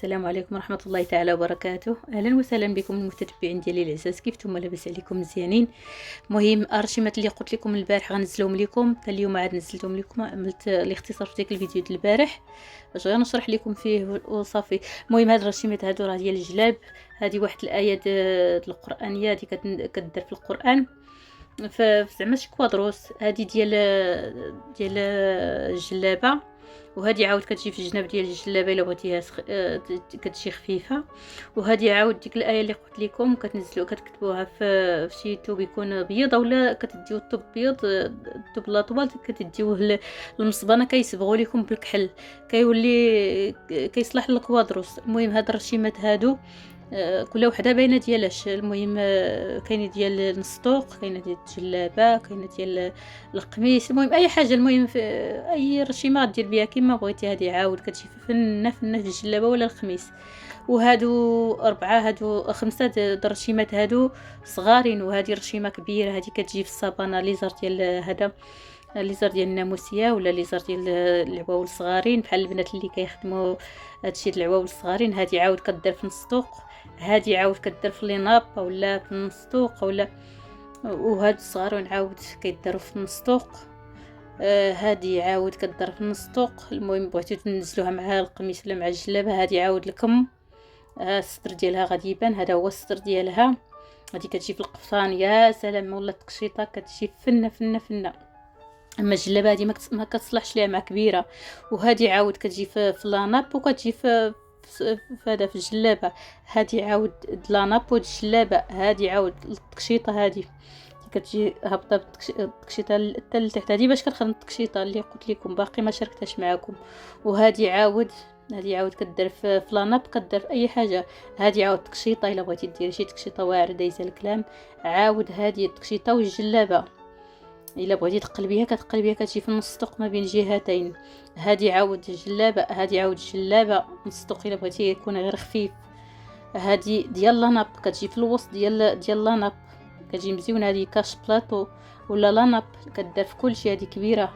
السلام عليكم ورحمة الله تعالى وبركاته. أهلا وسهلا بكم المتتبعين ديالي العزاز، كيف نتوما؟ لاباس عليكم؟ مزيانين؟ المهم الرشيمات اللي قلت لكم البارح غنزلهم لكم حتى اليوم، عاد نزلتهم لكم. عملت الاختصار في ديك الفيديو ديال البارح باش غير نشرح لكم فيه وصافي. المهم هاد الرشيمات هادو راه ديال الجلاب. هذه واحد الايه القرانيه هذه كدير في القران، فزعما شي كوادروس. هذه ديال الجلابه، وهذه عاود كتجي في الجناب ديال الجلابه الا بغيتيها كتجي خفيفه. وهذه عاود ديك الايه اللي قلت لكم كتنزلوا كتكتبوها في شي توب يكون بيض، اولا كتديو الطوب بيض، الطوب لاطوال كتديوه للمصبانه كيصبغوا لكم بالكحل، كيولي كيصلح للكوادروس. المهم هاد الرشيمات هادو كل وحده باينه ديالاش. المهم كاينه ديال النسطوق، كاينه ديال الجلابه، كاينه ديال القميص، المهم اي حاجه. المهم في اي رشيمه دير بها كما بغيتي. هذه عاود كتجي فنه في الجلابه ولا القميص. وهادو 4 هادو 5 د الرشيمات هادو صغارين، وهذه رشيمه كبيره. هذه كتجي في الصابانه ليزر ديال هذا ليزر ديال الناموسيه، ولا ليزر ديال العواول الصغارين بحال البنات اللي كيخدموا هادشي ديال العواول الصغارين. هذه عاود كدير في النسطوق، هذه عاود كدير في ليناب ولا في النسطوق، ولا وهاد الصغارون عاود كيديروا في النسطوق. هذه عاود كدير في النسطوق. المهم بغيتو تنزلوها مع القميص ولا مع الجلابه. هذه عاود الكم، الستر ديالها غادي يبان، هذا هو الستر ديالها. هذه كتجي في القفطان، يا سلام، ولا التقشيطه كتجي فنه فنه فنه. اما الجلابه هذه ما كتصلحش ليها مع كبيره. وهذه عاود كتجي في لاناب، وكتجي في هذا في الجلابه. هذه عاود لاناب والجلابه. هذه عاود التقشيطه، هذه كتجي هابطه بالتقشيطه حتى لتحت. هذه باش كنخدم التقشيطه اللي قلت لكم، باقي ما شاركتهاش معكم. وهذه عاود كدير في لاناب، كدير في اي حاجه. هذه عاود تقشيطه الا بغيتي ديري شي تقشيطه واعره دايزه الكلام. عاود هذه التقشيطه والجلابه الا بغيتي تقلبيها كتقلبيها، كتجي في النسطوق ما بين جهتين. هذه عاود الجلابه، هذه عاود الجلابه نسطوق الا بغيتي يكون غير خفيف. هذه ديال لاناب كتجي في الوسط ديال لاناب، كتجي مزيونه. هذه كاش بلاطو ولا لاناب كدار في كلشي. هذه كبيره.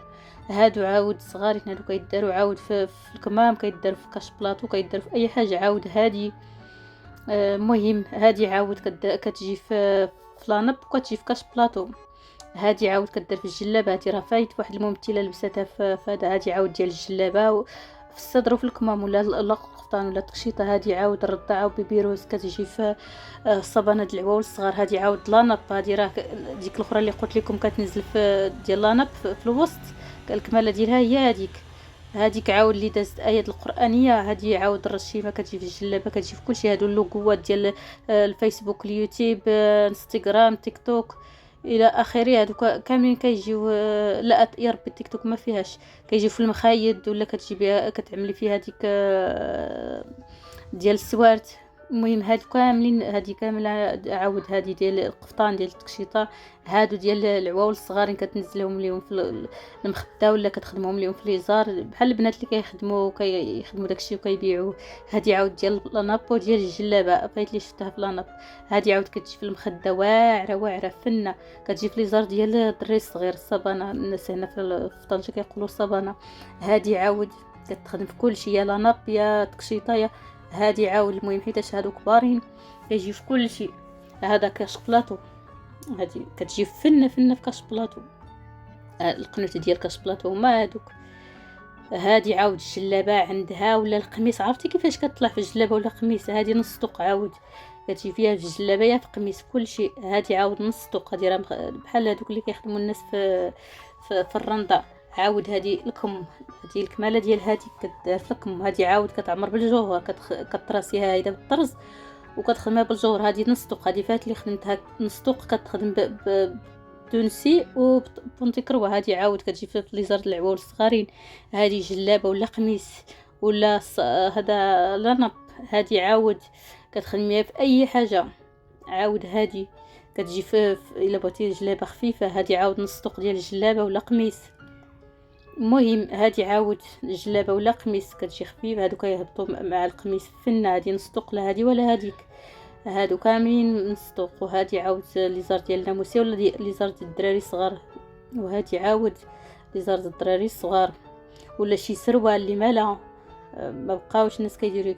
هادو عاود صغارين، هادو كيداروا عاود في الكمام، كيداروا في كاش بلاطو، كيداروا في اي حاجه. عاود هذه المهم هذه عاود كتجي في لاناب وكتجي في كاش بلاطو. هذه عاود كدير في الجلابه. هذه راه فايت واحد الممثله لبستها في هذا. هذه عاود ديال الجلابه في الصدر وفي الكمام ولا القفطان ولا التقشيطه. هذه عاود الرضاعه وبيبيروز كتجي في الصبانه ديال العواول الصغار. هذه عاود لاناب. هذه راه ديك الاخرى اللي قلت لكم كتنزل في ديال لاناب في الوسط، الكماله ديالها هي هذيك عاود اللي دازت ايات القرانيه. هذه عاود الرشيمه كتجي في الجلابه، كتجي في كلشي. هادو اللوغوات ديال الفيسبوك، اليوتيوب، انستغرام، تيك توك الى اخره. هذوك كاملين كيجيو، لا يا ربي التيك توك ما فيهاش، كيجيو في المخايد، ولا كتجي بها كتعملي فيها ديك ديال السوارت. المهم هادو كاملين، هذه كامله عاود هذه ديال القفطان ديال التقشيطه. هادو ديال العواول الصغارين كتنزلهم ليهم في المخده، ولا كتخدمهم ليهم في ليزار بحال البنات اللي كيخدموا داكشي وكيبيعوه. هذه عاود ديال لانابو ديال الجلابه، فايت لي شفتها في لاناب. هذه عاود كتجي في المخده واعره فنه، كتجي في ليزار ديال الدري الصغير، الصبانه. الناس هنا في طنجه كيقولوا الصبانه. هذه عاود كتخدم في كلشي، يا لاناب يا تقشيطه يا. هذه عاود المهم حيتاش هادو كبارين كيجيو في كل شيء. هذا كاش بلاطو، هذه كتجي فنه في كاش بلاطو. القنوت ديال كاش بلاطو هما هادوك. هذه عاود الجلابه عندها ولا القميص. عرفتي كيفاش كتطلع في الجلابه ولا القميص؟ هذه نسطوق عاود كتجي فيها في الجلابه يا في القميص كل شيء. هذه عاود نسطوق، هذه راه بحال هذوك اللي كيخدموا الناس في الرنده. عاود هذه الكم، هذه الكماله ديال هذه كدار في الكم. هذه عاود كتعمر بالجوهر، كتراسيها هيدا بالطرز وكتخدمها بالجوهر. هذه نسطوق، هذه فات اللي خدمتها نسطوق، كتخدم تونسي وبونتي كروه. هذه عاود كتجي في ليزار العواول الصغارين. هذه جلابه ولا قميص ولا هذا لنب. هذه عاود كتخدميها في اي حاجه. عاود هذه كتجي في الا بغيتي جلابه خفيفه. هذه عاود نسطوق ديال الجلابه ولا قميص. المهم هذه عاود الجلابه ولا قميص كتجي خفيف. هادو كيهبطوا مع القميص فنه. هذه نسطوق لا هذه ولا هذيك، هادو كاملين نسطوق. وهذه عاود ليزار ديال الناموسيه ولا ليزار ديال الدراري الصغار. وهذه عاود ليزار ديال الدراري الصغار، ولا شي سروال اللي مالا ما بقاوش الناس كيديروا